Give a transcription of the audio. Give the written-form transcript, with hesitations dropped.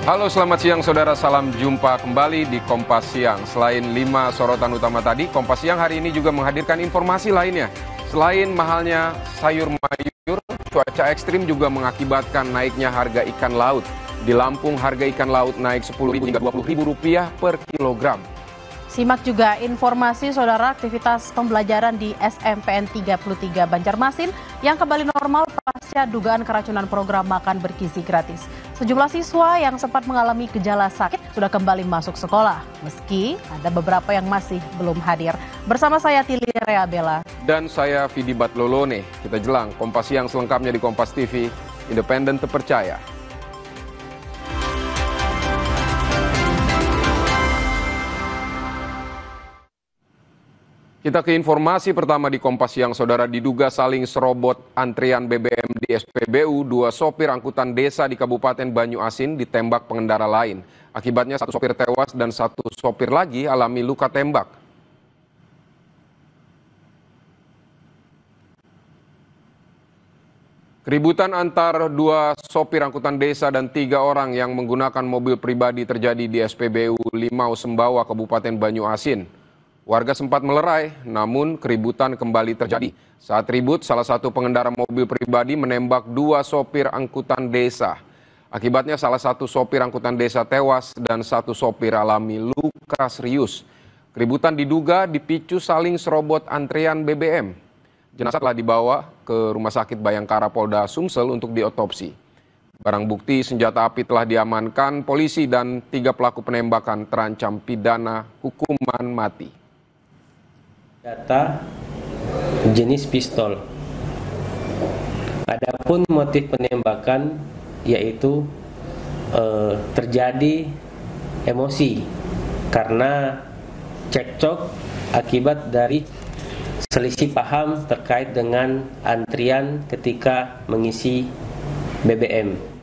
Halo, selamat siang saudara, salam jumpa kembali di Kompas Siang. Selain 5 sorotan utama tadi, Kompas Siang hari ini juga menghadirkan informasi lainnya. Selain mahalnya sayur mayur, cuaca ekstrim juga mengakibatkan naiknya harga ikan laut. Di Lampung, harga ikan laut naik Rp10.000 hingga Rp20.000 per kilogram. Simak juga informasi saudara aktivitas pembelajaran di SMPN 33 Banjarmasin yang kembali normal pasca dugaan keracunan program makan bergizi gratis. Sejumlah siswa yang sempat mengalami gejala sakit sudah kembali masuk sekolah, meski ada beberapa yang masih belum hadir. Bersama saya Tili Rea Bella. Dan saya Vidi Batlolone. Kita jelang Kompas Siang selengkapnya di Kompas TV, independen terpercaya. Kita ke informasi pertama di Kompas Siang, saudara. Diduga saling serobot antrian BBM di SPBU, 2 sopir angkutan desa di Kabupaten Banyuasin ditembak pengendara lain. Akibatnya 1 sopir tewas dan 1 sopir lagi alami luka tembak. Keributan antar 2 sopir angkutan desa dan 3 orang yang menggunakan mobil pribadi terjadi di SPBU Limau Sembawa, Kabupaten Banyuasin. Warga sempat melerai, namun keributan kembali terjadi. Saat ribut, salah satu pengendara mobil pribadi menembak 2 sopir angkutan desa. Akibatnya salah satu sopir angkutan desa tewas dan 1 sopir alami luka serius. Keributan diduga dipicu saling serobot antrian BBM. Jenazah telah dibawa ke Rumah Sakit Bayangkara Polda Sumsel untuk diotopsi. Barang bukti senjata api telah diamankan polisi dan 3 pelaku penembakan terancam pidana hukuman mati. Data jenis pistol. Adapun motif penembakan yaitu terjadi emosi karena cekcok akibat dari selisih paham terkait dengan antrian ketika mengisi BBM.